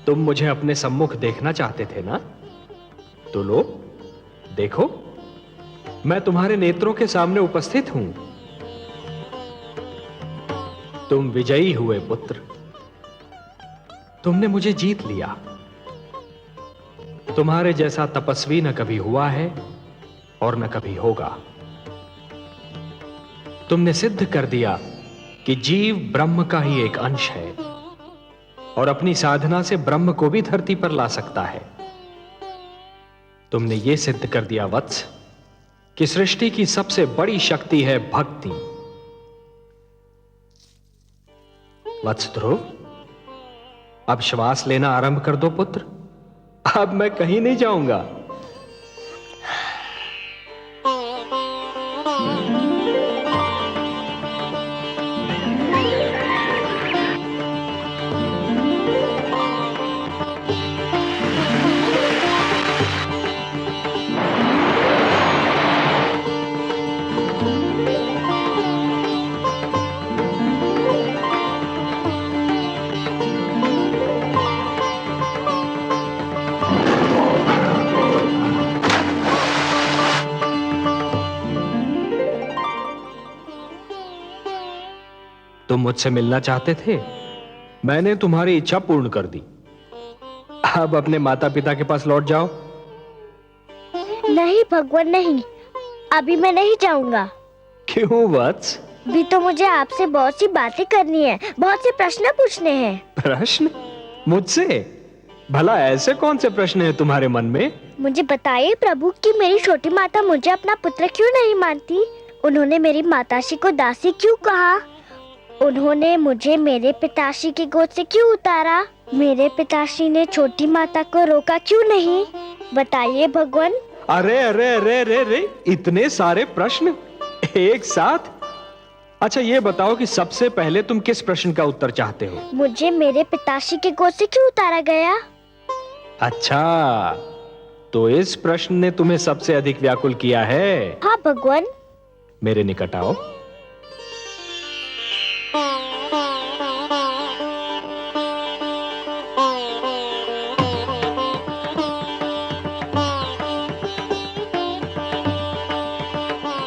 तुम मुझे अपने सम्मुख देखना चाहते थे ना? तो लो, देखो, मैं तुम्हारे नेत्रों के सामने उपस्थित हूं। तुम विजयी हुए पुत्र। तुमने मुझे जीत लिया। तुम्हारे जैसा तपस्वी न कभी हुआ है और न कभी होगा। तुमने सिद्ध कर दिया कि जीव ब्रह्म का ही एक अंश है और अपनी साधना से ब्रह्म को भी धरती पर ला सकता है। तुमने यह सिद्ध कर दिया वत्स कि सृष्टि की सबसे बड़ी शक्ति है भक्ति। वत्स ध्रुव, अब श्वास लेना आरंभ कर दो पुत्र। अब मैं कहीं नहीं जाऊंगा। तुम मुझसे मिलना चाहते थे, मैंने तुम्हारी इच्छा पूर्ण कर दी। अब अपने माता पिता के पास लौट जाओ। नहीं भगवान, नहीं, अभी मैं नहीं जाऊंगा। क्यों वत्स? भी तो मुझे आपसे बहुत सी बातें करनी है, बहुत से प्रश्न पूछने हैं। प्रश्न? मुझसे? भला ऐसे कौन से प्रश्न हैं तुम्हारे मन में? मुझे बताइए प्रभु कि मेरी छोटी माता मुझे अपना पुत्र क्यों नहीं मानती? उन्होंने मेरी माताश्री को दासी क्यों कहा? उन्होंने मुझे मेरे पिताश्री की गोद से क्यों उतारा? मेरे पिताश्री ने छोटी माता को रोका क्यों नहीं? बताइए भगवान। अरे अरे अरे अरे अरे, इतने सारे प्रश्न एक साथ? अच्छा ये बताओ कि सबसे पहले तुम किस प्रश्न का उत्तर चाहते हो? मुझे मेरे पिताश्री की गोद से क्यों उतारा गया? अच्छा, तो इस प्रश्न ने तुम्हें सबसे अधिक व्याकुल किया है? हाँ भगवान। मेरे निकट आओ।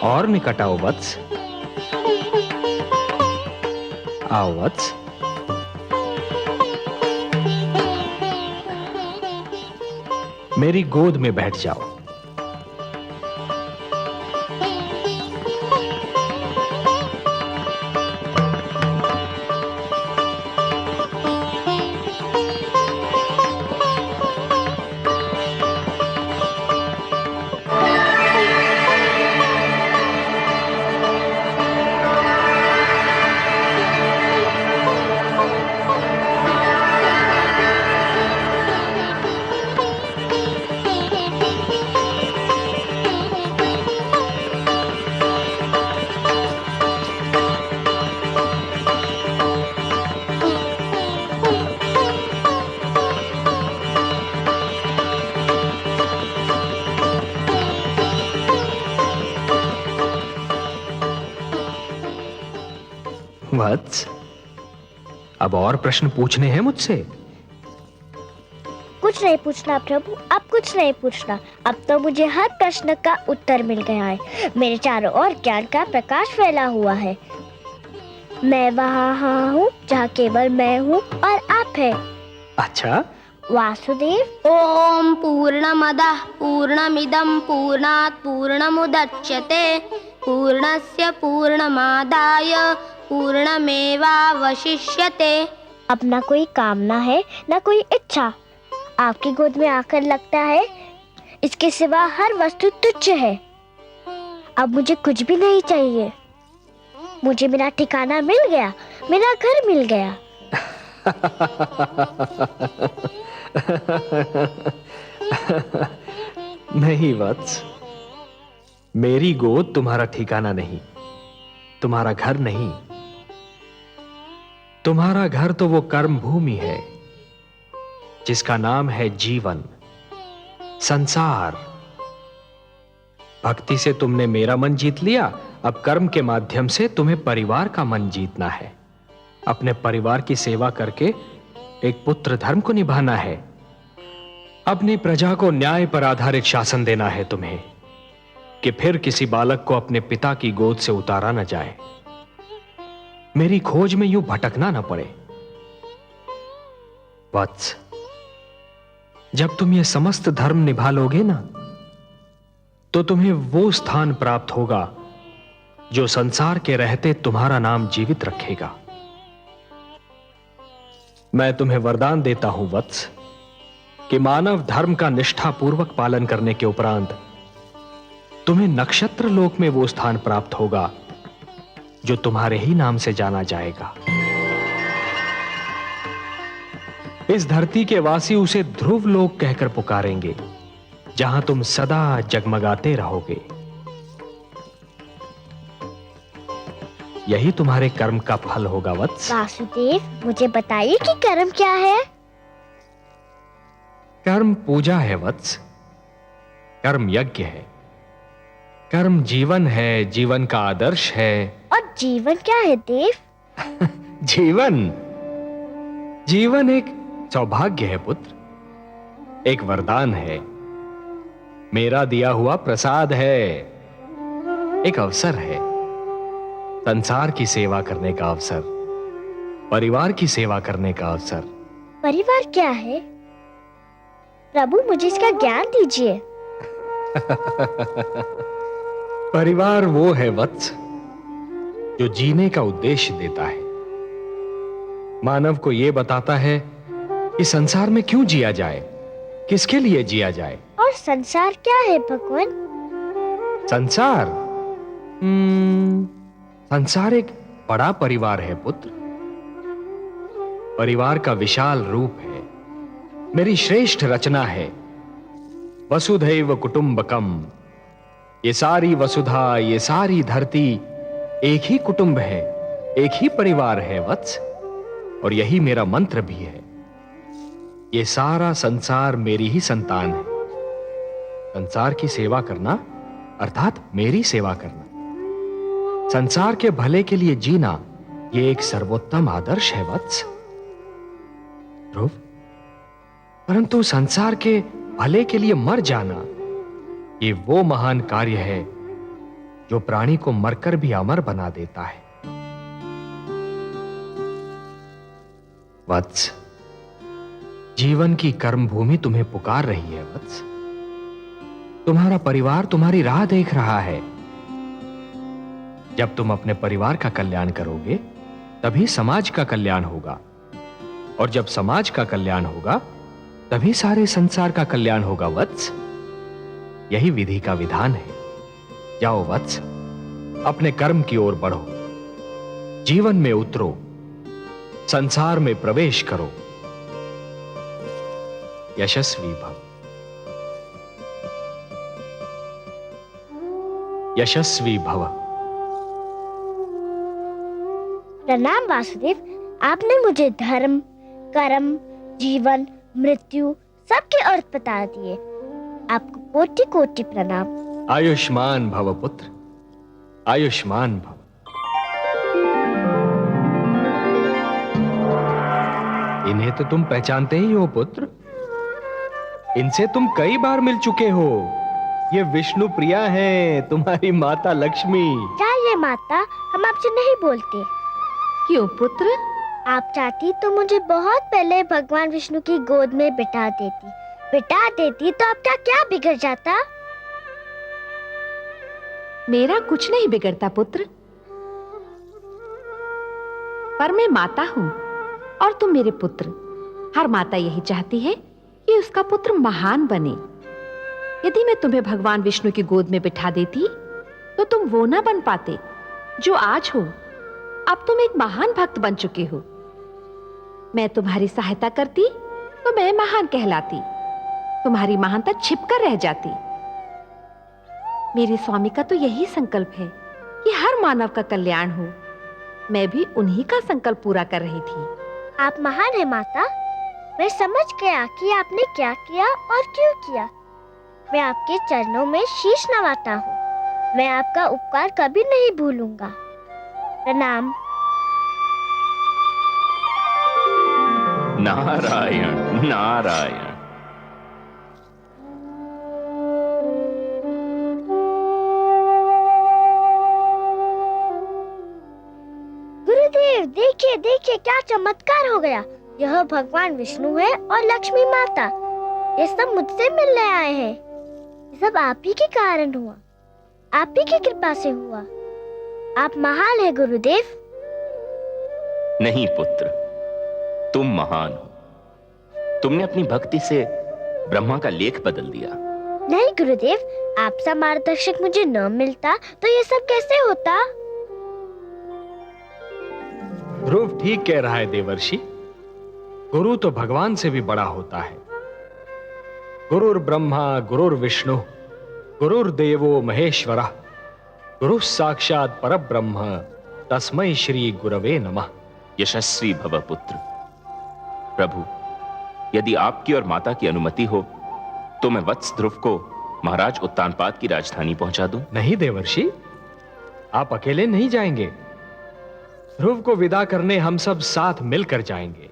और निकट आओ वत्स। आओ वत्स। मेरी गोद में बैठ जाओ। वत्स, अब और प्रश्न पूछने हैं मुझसे? कुछ नहीं पूछना प्रभु, अब कुछ नहीं पूछना। अब तो मुझे हर प्रश्न का उत्तर मिल गया है। मेरे चारों ओर ज्ञान का प्रकाश फैला हुआ है। मैं वहाँ हूँ जहाँ केवल मैं हूँ और आप है। अच्छा वासुदेव। ओम पूर्णमदः पूर्णमिदं पूर्णात् पूर्णमुदच्यते पूर्णस्य पूर्णमादाय पूर्णमेवावशिष्यते। अब ना कोई कामना है ना कोई इच्छा। आपकी गोद में आकर लगता है इसके सिवा हर वस्तु तुच्छ है। अब मुझे कुछ भी नहीं चाहिए। मुझे मेरा ठिकाना मिल गया, मेरा घर मिल गया। नहीं वत्स, मेरी गोद तुम्हारा ठिकाना नहीं, तुम्हारा घर नहीं। तुम्हारा घर तो वो कर्म भूमि है जिसका नाम है जीवन, संसार। भक्ति से तुमने मेरा मन जीत लिया, अब कर्म के माध्यम से तुम्हें परिवार का मन जीतना है। अपने परिवार की सेवा करके एक पुत्र धर्म को निभाना है। अपनी प्रजा को न्याय पर आधारित शासन देना है तुम्हें, कि फिर किसी बालक को अपने पिता की गोद से उतारा न जाए, मेरी खोज में यूं भटकना न पड़े। वत्स, जब तुम ये समस्त धर्म निभा लोगे ना, तो तुम्हें वो स्थान प्राप्त होगा जो संसार के रहते तुम्हारा नाम जीवित रखेगा। मैं तुम्हें वरदान देता हूं वत्स, कि मानव धर्म का निष्ठापूर्वक पालन करने के उपरांत तुम्हें नक्षत्र लोक में वो स्थान प्राप्त होगा जो तुम्हारे ही नाम से जाना जाएगा। इस धरती के वासी उसे ध्रुव लोक कहकर पुकारेंगे, जहां तुम सदा जगमगाते रहोगे। यही तुम्हारे कर्म का फल होगा वत्स। वासुदेव, मुझे बताइए कि कर्म क्या है? कर्म पूजा है वत्स, कर्म यज्ञ है, कर्म जीवन है, जीवन का आदर्श है। और जीवन क्या है देव? जीवन एक सौभाग्य है पुत्र, एक वरदान है, मेरा दिया हुआ प्रसाद है, एक अवसर है, संसार की सेवा करने का अवसर, परिवार की सेवा करने का अवसर। परिवार क्या है? प्रभु, मुझे इसका ज्ञान दीजिए। परिवार वो है वत्स जो जीने का उद्देश्य देता है, मानव को यह बताता है कि संसार में क्यों जिया जाए, किसके लिए जिया जाए। और संसार क्या है भगवान? संसार संसार एक बड़ा परिवार है पुत्र, परिवार का विशाल रूप है, मेरी श्रेष्ठ रचना है। वसुधैव कुटुंबकम, ये सारी वसुधा, ये सारी धरती एक ही कुटुंब है, एक ही परिवार है वत्स, और यही मेरा मंत्र भी है। ये सारा संसार मेरी ही संतान है। संसार की सेवा करना अर्थात मेरी सेवा करना, संसार के भले के लिए जीना, ये एक सर्वोत्तम आदर्श है वत्स। ध्रुव, परंतु संसार के भले के लिए मर जाना, ये वो महान कार्य है जो प्राणी को मरकर भी अमर बना देता है। वत्स, जीवन की कर्म भूमि तुम्हें पुकार रही है वत्स। तुम्हारा परिवार तुम्हारी राह देख रहा है। जब तुम अपने परिवार का कल्याण करोगे, तभी समाज का कल्याण होगा, और जब समाज का कल्याण होगा, तभी सारे संसार का कल्याण होगा वत्स। यही विधि का विधान है। जाओ वत्स, अपने कर्म की ओर बढ़ो, जीवन में उतरो, संसार में प्रवेश करो। यशस्वी भव, यशस्वी भव। प्रणाम वासुदेव, आपने मुझे धर्म, कर्म, जीवन, मृत्यु सबके अर्थ बता दिए। आपको कोटि कोटि प्रणाम। आयुष्मान भव पुत्र, आयुष्मान भव। इन्हें तो तुम पहचानते ही हो पुत्र, इनसे तुम कई बार मिल चुके हो। ये विष्णु प्रिया हैं, तुम्हारी माता लक्ष्मी। क्या ये माता? हम आपसे नहीं बोलते। क्यों पुत्र? आप चाहती तो मुझे बहुत पहले भगवान विष्णु की गोद में बिठा देती तो आपका क्या बिगड़ जाता? मेरा कुछ नहीं बिगड़ता पुत्र, पर मैं माता हूं और तुम मेरे पुत्र। हर माता यही चाहती है कि उसका पुत्र महान बने। यदि मैं तुम्हें भगवान विष्णु की गोद में बिठा देती तो तुम वो ना बन पाते जो आज हो। अब तुम एक महान भक्त बन चुके हो। मैं तुम्हारी सहायता करती तो मैं महान कहलाती, तुम्हारी महानता छिपकर रह जाती। मेरे स्वामी का तो यही संकल्प है कि हर मानव का कल्याण हो। मैं भी उन्हीं का संकल्प पूरा कर रही थी। आप महान है माता। मैं समझ गया कि आपने क्या किया और क्यों किया। मैं आपके चरणों में शीश नवाता हूँ। मैं आपका उपकार कभी नहीं भूलूंगा। प्रणाम। नारायण नारायण। गुरुदेव देखिए देखिए क्या चमत्कार हो गया। यह भगवान विष्णु है और लक्ष्मी माता। ये सब मुझसे मिलने आए हैं। ये सब आप ही के कारण हुआ, आप ही की कृपा से हुआ। आप महान है गुरुदेव। नहीं पुत्र, तुम महान हो। तुमने अपनी भक्ति से ब्रह्मा का लेख बदल दिया। नहीं गुरुदेव, आपसा मार्गदर्शक मुझे न मिलता तो ये सब कैसे होता। ध्रुव ठीक कह रहा है देवर्षि। गुरु तो भगवान से भी बड़ा होता है। गुरुर ब्रह्मा गुरुर विष्णु गुरुर्देवो महेश्वरः गुरु साक्षात परब्रह्म तस्मै श्री गुरवे नमः। यशस्वी भव पुत्र। प्रभु, यदि आपकी और माता की अनुमति हो तो मैं वत्स ध्रुव को महाराज उत्तानपाद की राजधानी पहुंचा दूं। नहीं देवर्षि, आप अकेले नहीं जाएंगे। ध्रुव को विदा करने हम सब साथ मिलकर जाएंगे।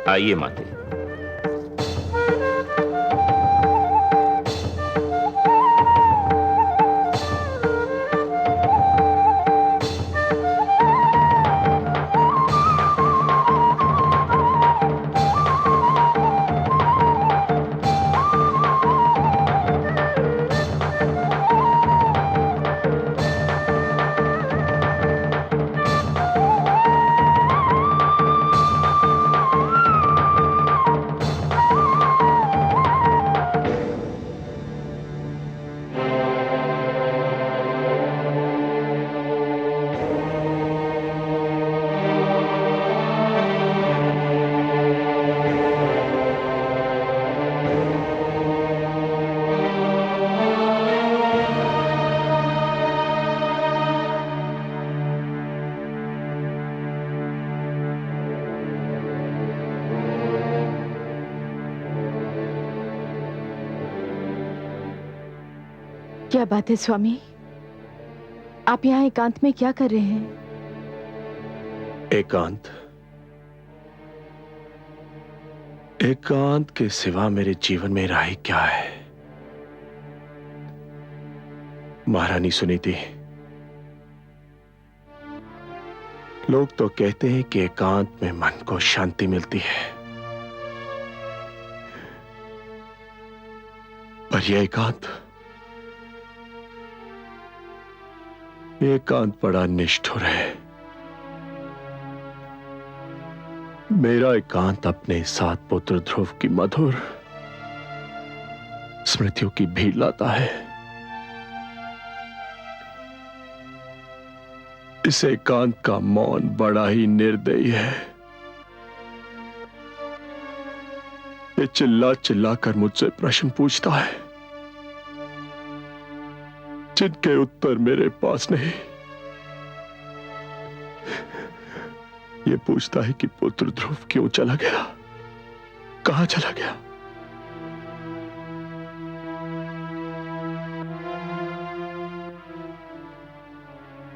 आइए माते। क्या बात है स्वामी, आप यहाँ एकांत में क्या कर रहे हैं? एकांत? एकांत के सिवा मेरे जीवन में राह क्या है? महारानी सुनीति, लोग तो कहते हैं कि एकांत में मन को शांति मिलती है, पर यह एकांत बड़ा निष्ठुर है। मेरा एकांत अपने साथ पुत्र ध्रुव की मधुर स्मृतियों की भीड़ लाता है। इस एकांत का मौन बड़ा ही निर्दयी है। ये चिल्ला चिल्ला कर मुझसे प्रश्न पूछता है जिनके उत्तर मेरे पास नहीं। ये पूछता है कि पुत्र ध्रुव क्यों चला गया, कहां चला गया।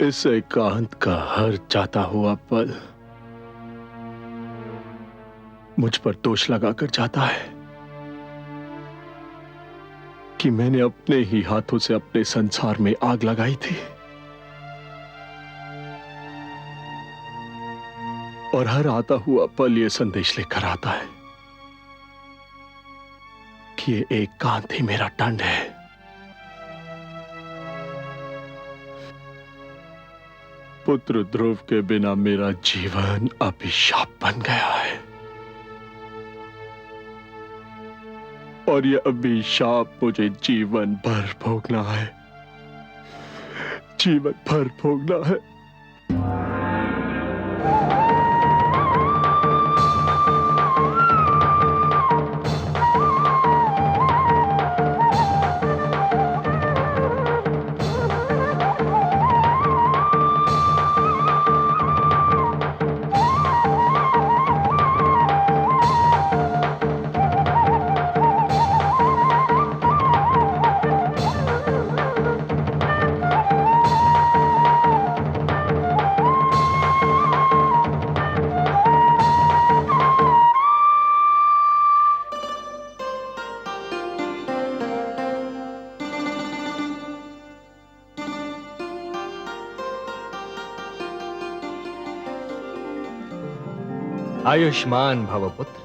इस एकांत का हर जाता हुआ पल मुझ पर दोष लगाकर जाता है कि मैंने अपने ही हाथों से अपने संसार में आग लगाई थी, और हर आता हुआ पल यह संदेश लेकर आता है कि ये एकांत ही मेरा दंड है। पुत्र ध्रुव के बिना मेरा जीवन अभिशाप बन गया है, और यह अभिशाप मुझे जीवन भर भोगना है, जीवन भर भोगना है। आयुष्मान भव पुत्र।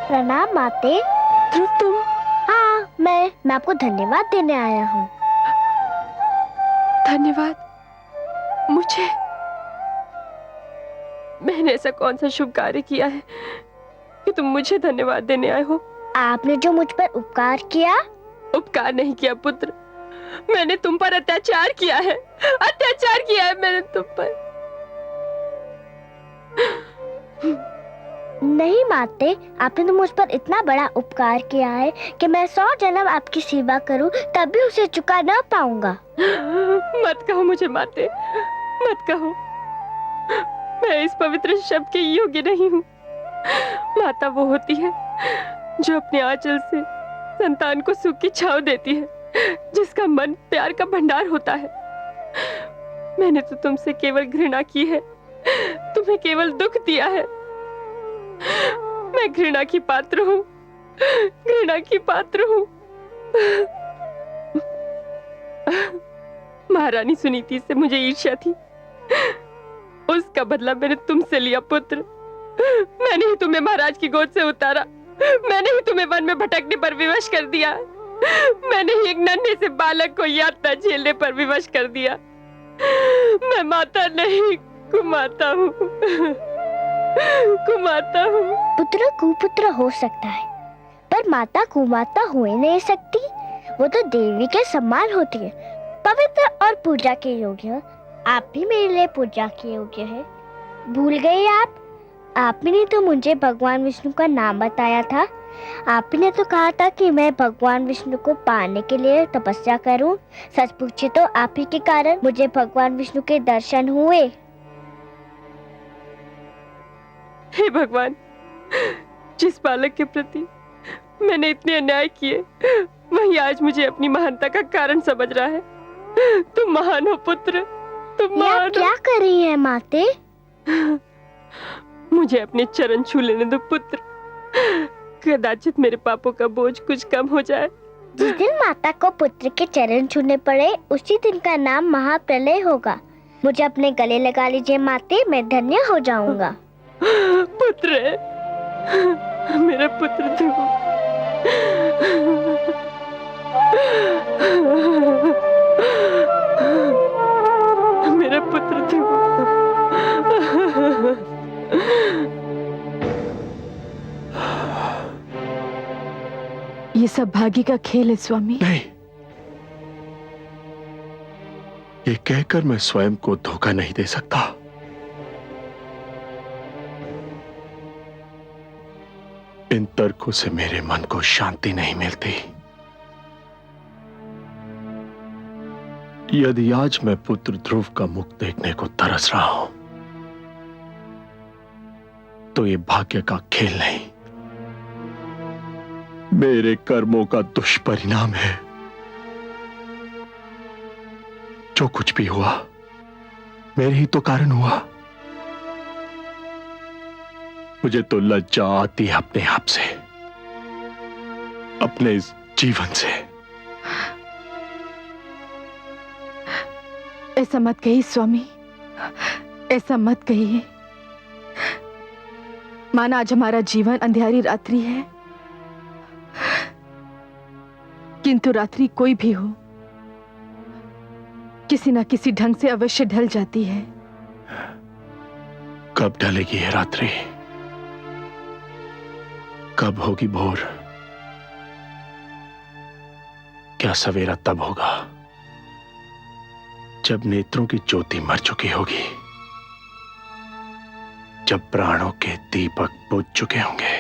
प्रणाम माते। ध्रुव, तुम? हाँ, मैं आपको धन्यवाद देने आया हूँ। धन्यवाद? मुझे? मैंने ऐसा कौन सा शुभ कार्य किया है कि तुम मुझे धन्यवाद देने आए हो? आपने जो मुझ पर उपकार किया। उपकार नहीं किया पुत्र, मैंने तुम पर अत्याचार किया है। अत्याचार किया है मैंने तुम पर। नहीं माते, आपने तो मुझ पर इतना बड़ा उपकार किया है कि मैं 100 जन्म आपकी सेवा करूं तब भी उसे चुका न पाऊंगा। मत कहो मुझे माते, मत कहो। मैं इस पवित्र शब्द के योग्य नहीं हूँ। माता वो होती है जो अपने आंचल से संतान को सुख की छांव देती है, जिसका मन प्यार का भंडार होता है। मैंने तो तुमसे केवल घृणा की है, तुम्हें केवल दुख दिया है। मैं घृणा की पात्र हूँ, घृणा की पात्र हूँ। महारानी सुनीति से मुझे ईर्ष्या थी, उसका बदला मैंने तुमसे लिया पुत्र। मैंने ही तुम्हें महाराज की गोद से उतारा, मैंने ही तुम्हें वन में भटकने पर विवश कर दिया, मैंने ही एक नन्हे से बालक को यातना झेलने पर विवश कर दिया। मैं माता नहीं, कुमाता हूँ, कुमाता हूँ। पुत्र कुपुत्र हो सकता है, पर माता कुमाता हो ही नहीं सकती। वो तो देवी के समान होती है, पवित्र और पूजा के योग्य। आप भी मेरे लिए पूजा के योग्य है। भूल गए आप? आपने ने तो मुझे भगवान विष्णु का नाम बताया था। आपने तो कहा था कि मैं भगवान विष्णु को पाने के लिए तपस्या करूं। सच पूछे तो आप ही के कारण मुझे भगवान विष्णु के दर्शन हुए। हे भगवान, जिस बालक के प्रति मैंने इतने अन्याय किए, वही आज मुझे अपनी महानता का कारण समझ रहा है। तुम महान हो पुत्र, तुम महान हो। क्या कर रही हैं माते? मुझे अपने चरण छू लेने दो पुत्र, कदाचित मेरे पापों का बोझ कुछ कम हो जाए। जिस दिन माता को पुत्र के चरण छूने पड़े, उसी दिन का नाम महाप्रलय होगा। मुझे अपने गले लगा लीजिए माते, मैं धन्य हो जाऊंगा। पुत्र, मेरा पुत्र ध्रुव। मेरा पुत्र ध्रुव। ये सब भाग्य का खेल है स्वामी। नहीं, ये कहकर मैं स्वयं को धोखा नहीं दे सकता। इन तर्कों से मेरे मन को शांति नहीं मिलती। यदि आज मैं पुत्र ध्रुव का मुख देखने को तरस रहा हूं, तो ये भाग्य का खेल नहीं, मेरे कर्मों का दुष्परिणाम है। जो कुछ भी हुआ मेरे ही तो कारण हुआ। मुझे तो लज्जा आती है अपने आप से, अपने इस जीवन से। ऐसा मत कहिए स्वामी, ऐसा मत कहिए। माना आज हमारा जीवन अंधियारी रात्रि है, किंतु रात्रि कोई भी हो, किसी ना किसी ढंग से अवश्य ढल जाती है। कब ढलेगी ये रात्रि? कब होगी भोर? क्या सवेरा तब होगा जब नेत्रों की ज्योति मर चुकी होगी, जब प्राणों के दीपक बुझ चुके होंगे।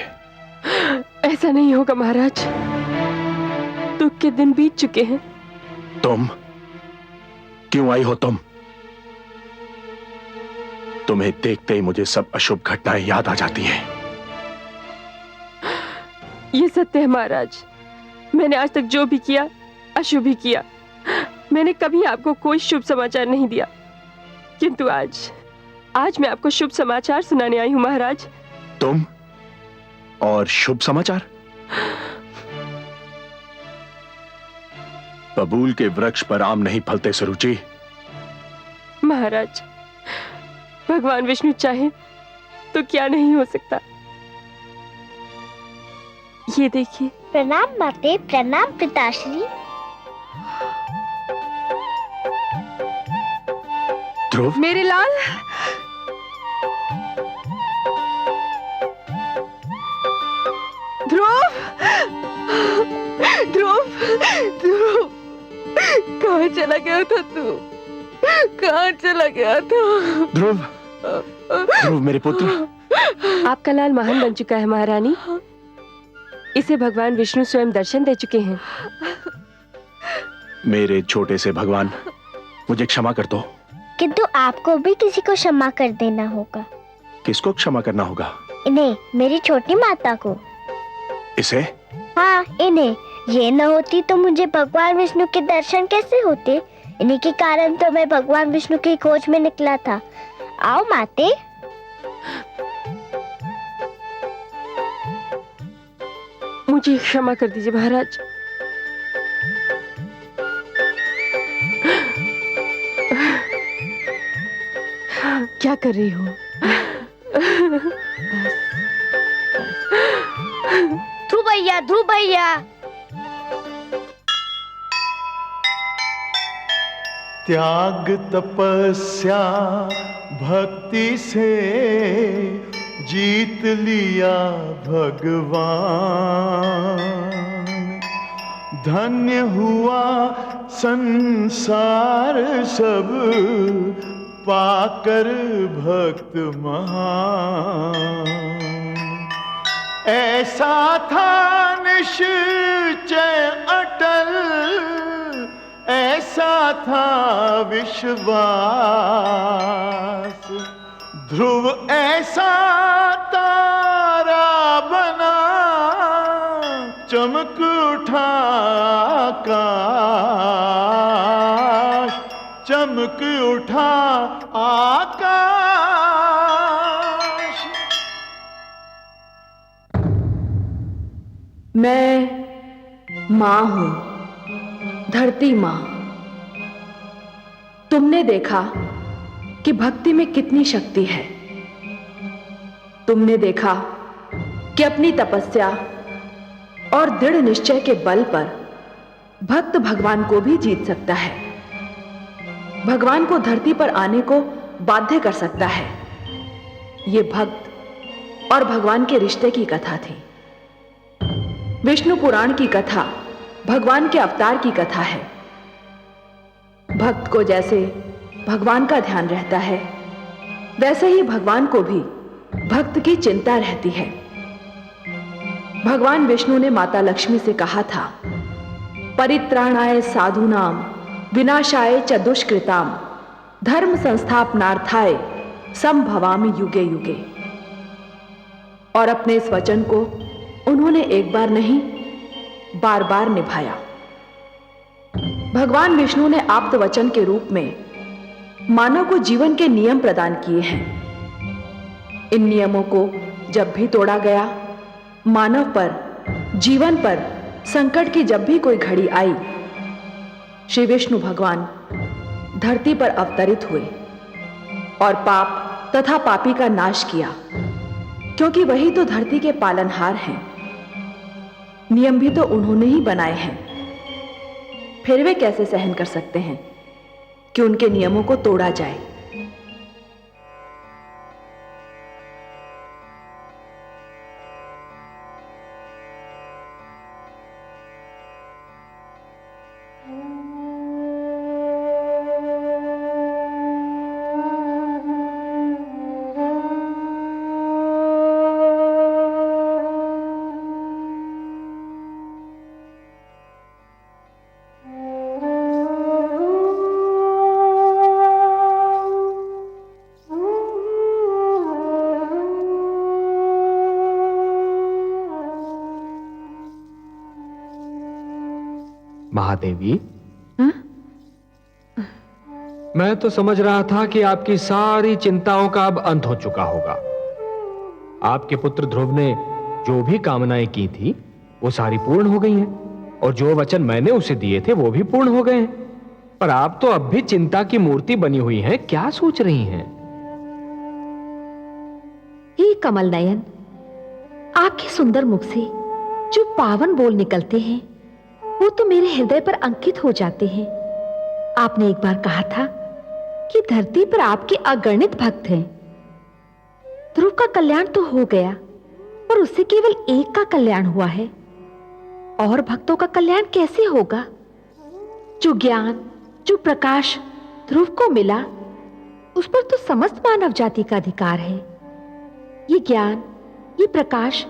ऐसा नहीं होगा महाराज, दुख के दिन बीत चुके हैं। तुम क्यों आई हो? तुम्हें देखते ही मुझे सब अशुभ घटनाएं याद आ जाती हैं। ये सत्य है महाराज, मैंने आज तक जो भी किया अशुभ ही किया। मैंने कभी आपको कोई शुभ समाचार नहीं दिया, किंतु आज मैं आपको शुभ समाचार सुनाने आई हूं महाराज। तुम और शुभ समाचार? बबूल के वृक्ष पर आम नहीं फलते सुरुचि। महाराज, भगवान विष्णु चाहे तो क्या नहीं हो सकता। ये देखिए। प्रणाम माते, प्रणाम पिताश्री। ध्रुव, मेरे लाल, ध्रुव, ध्रुव, ध्रुव, कहाँ चला गया था तू? कहाँ चला गया था? ध्रुव, ध्रुव मेरे पुत्र। आपका लाल महान बन चुका है महारानी, इसे भगवान विष्णु स्वयं दर्शन दे चुके हैं। मेरे छोटे से भगवान, मुझे क्षमा कर दो। किंतु आपको भी किसी को क्षमा कर देना होगा। किसको क्षमा करना होगा? इन्हें, मेरी छोटी माता को। इसे? हाँ, इन्हें। ये न होती तो मुझे भगवान विष्णु के दर्शन कैसे होते? इन्हीं के कारण तो मैं भगवान विष्णु की खोज में निकला था। आओ माते। मुझे क्षमा कर दीजिए महाराज। क्या कर रही हो? ध्रुव भैया, ध्रुव भैया। त्याग तपस्या भक्ति से जीत लिया भगवान। धन्य हुआ संसार सब पाकर भक्त महान। ऐसा था निश्चय अटल, ऐसा था विश्वास। ध्रुव ऐसा तारा बना, चमक उठा आकाश, चमक उठा आकाश। मैं मां हूं, धरती मां। तुमने देखा कि भक्ति में कितनी शक्ति है। तुमने देखा कि अपनी तपस्या और दृढ़ निश्चय के बल पर भक्त भगवान को भी जीत सकता है, भगवान को धरती पर आने को बाध्य कर सकता है। यह भक्त और भगवान के रिश्ते की कथा थी। विष्णु पुराण की कथा भगवान के अवतार की कथा है। भक्त को जैसे भगवान का ध्यान रहता है, वैसे ही भगवान को भी भक्त की चिंता रहती है। भगवान विष्णु ने माता लक्ष्मी से कहा था, परित्राणाय साधूनाम विनाशाय च दुष्कृताम धर्म संस्थापनार्थाय संभवामि युगे युगे। और अपने इस वचन को उन्होंने एक बार नहीं, बार बार निभाया। भगवान विष्णु ने आप्त वचन के रूप में मानव को जीवन के नियम प्रदान किए हैं। इन नियमों को जब भी तोड़ा गया, मानव पर, जीवन पर संकट की जब भी कोई घड़ी आई, श्री विष्णु भगवान धरती पर अवतरित हुए और पाप तथा पापी का नाश किया, क्योंकि वही तो धरती के पालनहार हैं। नियम भी तो उन्होंने ही बनाए हैं, फिर वे कैसे सहन कर सकते हैं कि उनके नियमों को तोड़ा जाए। महादेवी, हाँ? मैं तो समझ रहा था कि आपकी सारी चिंताओं का अब अंत हो चुका होगा। आपके पुत्र ध्रुव ने जो भी कामनाएं की थी वो सारी पूर्ण हो गई हैं, और जो वचन मैंने उसे दिए थे वो भी पूर्ण हो गए हैं। पर आप तो अब भी चिंता की मूर्ति बनी हुई हैं। क्या सोच रही हैं? हे कमल नयन, आपके सुंदर मुख से जो पावन बोल निकलते हैं वो तो मेरे हृदय पर अंकित हो जाते हैं। आपने एक बार कहा था कि धरती पर आपके अगणित भक्त हैं। ध्रुव का कल्याण तो हो गया, पर उससे केवल एक का कल्याण हुआ है, और भक्तों का कल्याण कैसे होगा? जो ज्ञान, जो प्रकाश ध्रुव को मिला, उस पर तो समस्त मानव जाति का अधिकार है। ये ज्ञान, ये प्रकाश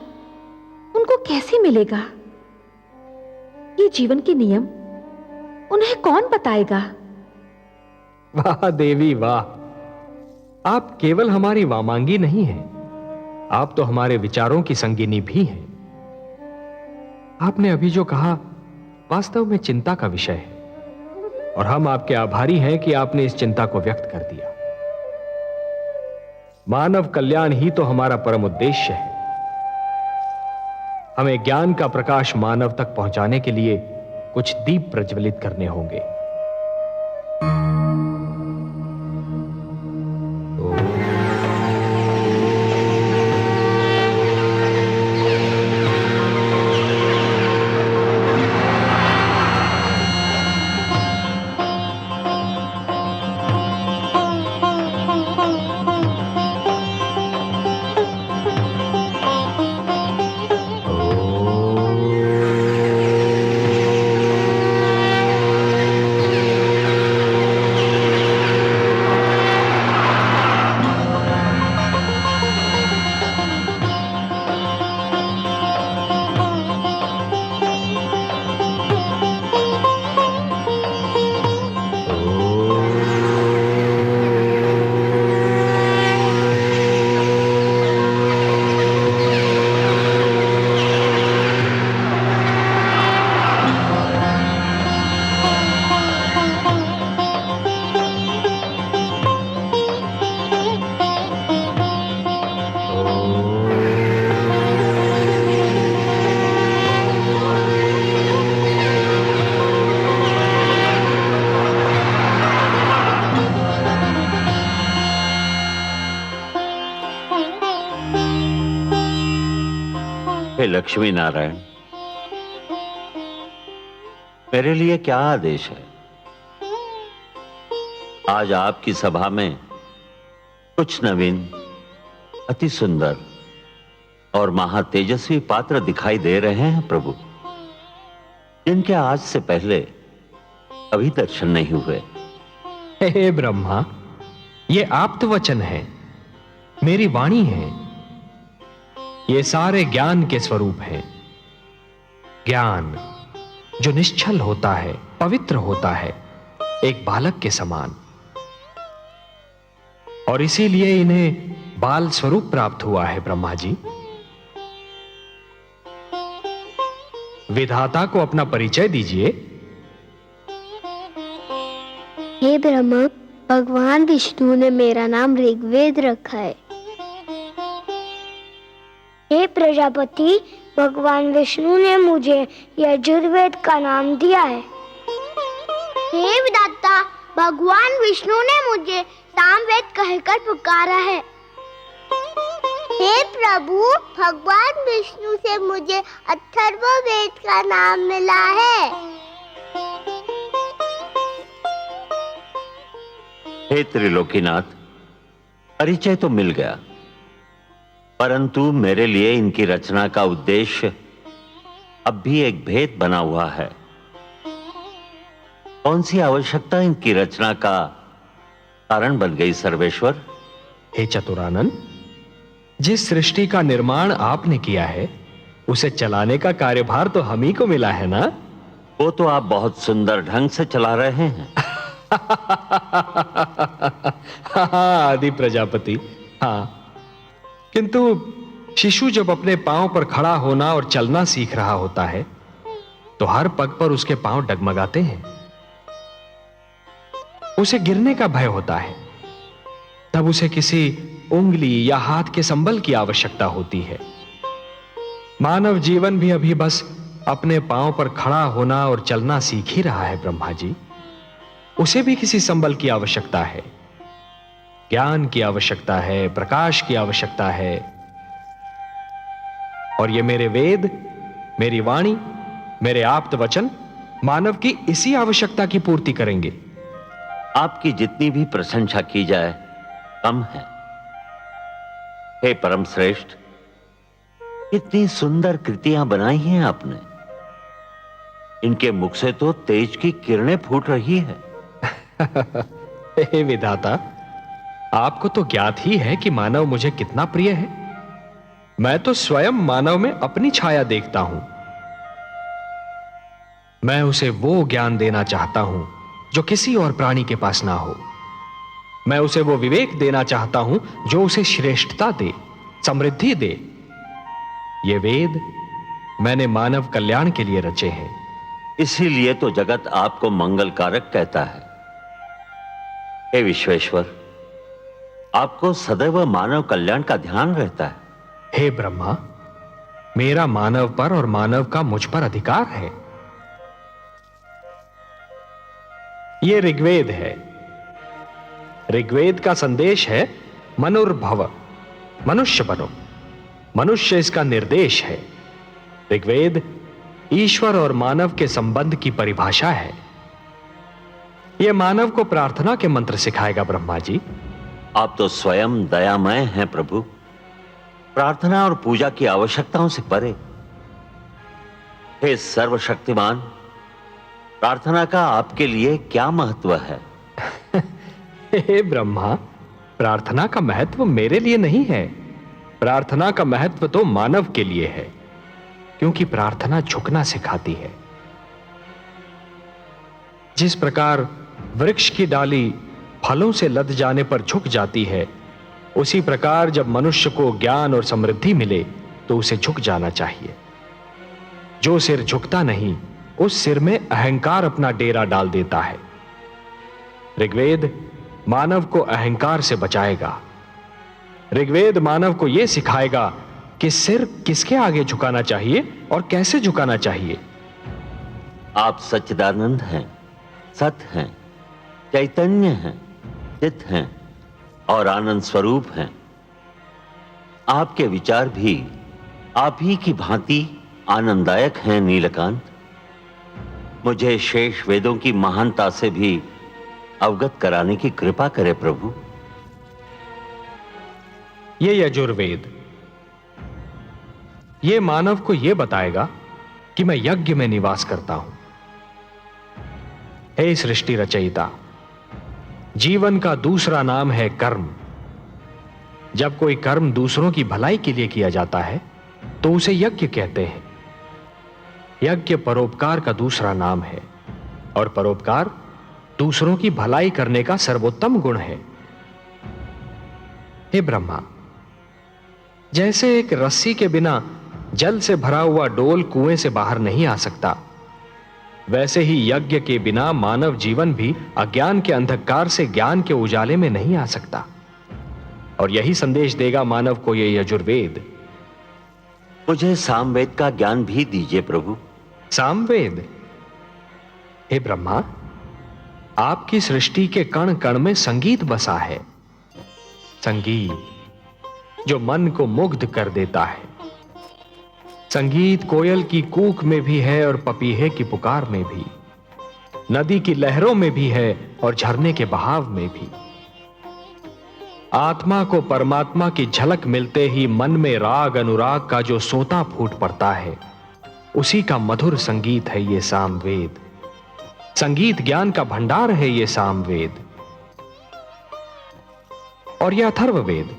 उनको कैसे मिलेगा? ये जीवन के नियम उन्हें कौन बताएगा? वाह देवी वाह, आप केवल हमारी वामांगी नहीं हैं, आप तो हमारे विचारों की संगिनी भी हैं। आपने अभी जो कहा वास्तव में चिंता का विषय है, और हम आपके आभारी हैं कि आपने इस चिंता को व्यक्त कर दिया। मानव कल्याण ही तो हमारा परम उद्देश्य है। हमें ज्ञान का प्रकाश मानव तक पहुंचाने के लिए कुछ दीप प्रज्वलित करने होंगे। हे लक्ष्मी नारायण, मेरे लिए क्या आदेश है? आज आपकी सभा में कुछ नवीन, अति सुंदर और महातेजस्वी पात्र दिखाई दे रहे हैं प्रभु, जिनके आज से पहले कभी दर्शन नहीं हुए। हे ब्रह्मा, ये आप्त वचन है, मेरी वाणी है। ये सारे ज्ञान के स्वरूप हैं। ज्ञान जो निश्चल होता है, पवित्र होता है, एक बालक के समान, और इसीलिए इन्हें बाल स्वरूप प्राप्त हुआ है। ब्रह्मा जी, विधाता को अपना परिचय दीजिए। हे ब्रह्मा, भगवान विष्णु ने मेरा नाम ऋग्वेद रखा है। हे प्रजापति, भगवान विष्णु ने मुझे यजुर्वेद का नाम दिया है। हे विधाता, भगवान विष्णु ने मुझे सामवेद कहकर पुकारा है। हे प्रभु, भगवान विष्णु से मुझे अथर्ववेद का नाम मिला है। हे त्रिलोकीनाथ, परिचय तो मिल गया, परंतु मेरे लिए इनकी रचना का उद्देश्य अब भी एक भेद बना हुआ है। कौन सी आवश्यकता इनकी रचना का कारण बन गई सर्वेश्वर? हे चतुरानन, जिस सृष्टि का निर्माण आपने किया है उसे चलाने का कार्यभार तो हम ही को मिला है ना? वो तो आप बहुत सुंदर ढंग से चला रहे हैं। आदि प्रजापति, हाँ, किंतु शिशु जब अपने पांव पर खड़ा होना और चलना सीख रहा होता है तो हर पग पर उसके पांव डगमगाते हैं। उसे गिरने का भय होता है, तब उसे किसी उंगली या हाथ के संबल की आवश्यकता होती है। मानव जीवन भी अभी बस अपने पांव पर खड़ा होना और चलना सीख ही रहा है ब्रह्मा जी। उसे भी किसी संबल की आवश्यकता है, ज्ञान की आवश्यकता है, प्रकाश की आवश्यकता है। और ये मेरे वेद, मेरी वाणी, मेरे आप्त वचन मानव की इसी आवश्यकता की पूर्ति करेंगे। आपकी जितनी भी प्रशंसा की जाए कम है। हे परम श्रेष्ठ, इतनी सुंदर कृतियां बनाई हैं आपने, इनके मुख से तो तेज की किरणें फूट रही है। हे विधाता, आपको तो ज्ञात ही है कि मानव मुझे कितना प्रिय है। मैं तो स्वयं मानव में अपनी छाया देखता हूं। मैं उसे वो ज्ञान देना चाहता हूं जो किसी और प्राणी के पास ना हो। मैं उसे वो विवेक देना चाहता हूं जो उसे श्रेष्ठता दे, समृद्धि दे। ये वेद मैंने मानव कल्याण के लिए रचे हैं। इसीलिए तो जगत आपको मंगलकारक कहता है। हे विश्वेश्वर, आपको सदैव मानव कल्याण का ध्यान रहता है। हे ब्रह्मा, मेरा मानव पर और मानव का मुझ पर अधिकार है। ये ऋग्वेद है। ऋग्वेद का संदेश है मनुर्भव, मनुष्य बनो। मनुष्य इसका निर्देश है। ऋग्वेद ईश्वर और मानव के संबंध की परिभाषा है। यह मानव को प्रार्थना के मंत्र सिखाएगा ब्रह्मा जी। आप तो स्वयं दयामय हैं प्रभु, प्रार्थना और पूजा की आवश्यकताओं से परे। हे सर्वशक्तिमान, प्रार्थना का आपके लिए क्या महत्व है? हे ब्रह्मा, प्रार्थना का महत्व मेरे लिए नहीं है। प्रार्थना का महत्व तो मानव के लिए है, क्योंकि प्रार्थना झुकना सिखाती है। जिस प्रकार वृक्ष की डाली फलों से लद जाने पर झुक जाती है, उसी प्रकार जब मनुष्य को ज्ञान और समृद्धि मिले तो उसे झुक जाना चाहिए। जो सिर झुकता नहीं, उस सिर में अहंकार अपना डेरा डाल देता है। ऋग्वेद मानव को अहंकार से बचाएगा। ऋग्वेद मानव को यह सिखाएगा कि सिर किसके आगे झुकाना चाहिए और कैसे झुकाना चाहिए। आप सच्चिदानंद हैं, सत हैं, चैतन्य हैं, चित हैं और आनंद स्वरूप हैं। आपके विचार भी आप ही की भांति आनंददायक हैं नीलकांत। मुझे शेष वेदों की महानता से भी अवगत कराने की कृपा करे प्रभु। ये यजुर्वेद, ये मानव को यह बताएगा कि मैं यज्ञ में निवास करता हूं। हे सृष्टि रचयिता, जीवन का दूसरा नाम है कर्म। जब कोई कर्म दूसरों की भलाई के लिए किया जाता है तो उसे यज्ञ कहते हैं। यज्ञ परोपकार का दूसरा नाम है, और परोपकार दूसरों की भलाई करने का सर्वोत्तम गुण है। हे ब्रह्मा, जैसे एक रस्सी के बिना जल से भरा हुआ डोल कुएं से बाहर नहीं आ सकता, वैसे ही यज्ञ के बिना मानव जीवन भी अज्ञान के अंधकार से ज्ञान के उजाले में नहीं आ सकता। और यही संदेश देगा मानव को ये यजुर्वेद। मुझे सामवेद का ज्ञान भी दीजिए प्रभु। सामवेद? हे ब्रह्मा, आपकी सृष्टि के कण कण में संगीत बसा है। संगीत जो मन को मुग्ध कर देता है। संगीत कोयल की कूक में भी है और पपीहे की पुकार में भी, नदी की लहरों में भी है और झरने के बहाव में भी। आत्मा को परमात्मा की झलक मिलते ही मन में राग अनुराग का जो सोता फूट पड़ता है, उसी का मधुर संगीत है ये सामवेद। संगीत ज्ञान का भंडार है ये सामवेद। और यह अथर्ववेद।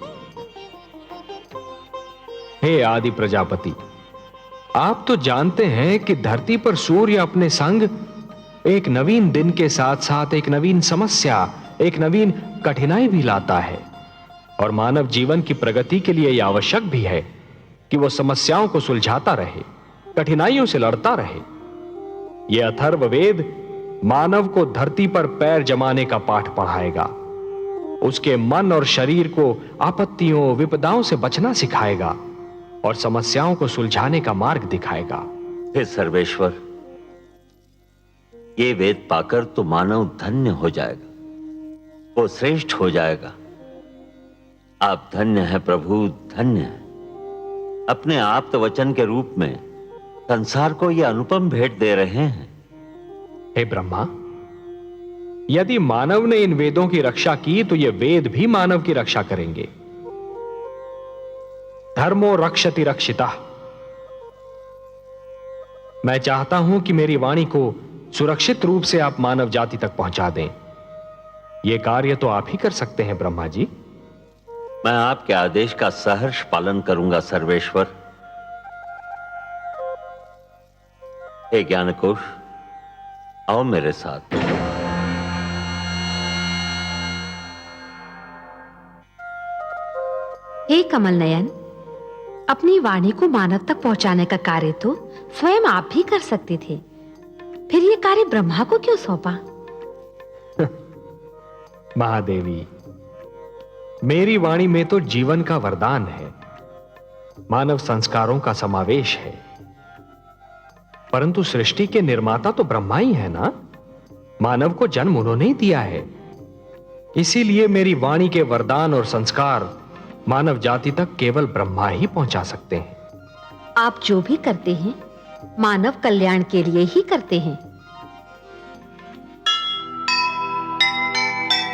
हे आदि प्रजापति, आप तो जानते हैं कि धरती पर सूर्य अपने संग एक नवीन दिन के साथ साथ एक नवीन समस्या, एक नवीन कठिनाई भी लाता है। और मानव जीवन की प्रगति के लिए यह आवश्यक भी है कि वह समस्याओं को सुलझाता रहे, कठिनाइयों से लड़ता रहे। यह अथर्ववेद मानव को धरती पर पैर जमाने का पाठ पढ़ाएगा, उसके मन और शरीर को आपत्तियों विपदाओं से बचना सिखाएगा और समस्याओं को सुलझाने का मार्ग दिखाएगा। हे सर्वेश्वर, ये वेद पाकर तो मानव धन्य हो जाएगा, वो श्रेष्ठ हो जाएगा। आप धन्य हैं प्रभु, धन्य हैं। अपने आप्त वचन के रूप में संसार को ये अनुपम भेंट दे रहे हैं। हे ब्रह्मा, यदि मानव ने इन वेदों की रक्षा की तो ये वेद भी मानव की रक्षा करेंगे। धर्मो रक्षति रक्षिता। मैं चाहता हूं कि मेरी वाणी को सुरक्षित रूप से आप मानव जाति तक पहुंचा दें। यह कार्य तो आप ही कर सकते हैं ब्रह्मा जी। मैं आपके आदेश का सहर्ष पालन करूंगा सर्वेश्वर। हे ज्ञानकोश, आओ मेरे साथ। हे कमल नयन, अपनी वाणी को मानव तक पहुंचाने का कार्य तो स्वयं आप भी कर सकते थे, फिर ये कार्य ब्रह्मा को क्यों सौंपा? महादेवी, मेरी वाणी में तो जीवन का वरदान है, मानव संस्कारों का समावेश है, परंतु सृष्टि के निर्माता तो ब्रह्मा ही है ना। मानव को जन्म उन्होंने ही दिया है, इसीलिए मेरी वाणी के वरदान और संस्कार मानव जाति तक केवल ब्रह्मा ही पहुंचा सकते हैं। आप जो भी करते हैं मानव कल्याण के लिए ही करते हैं।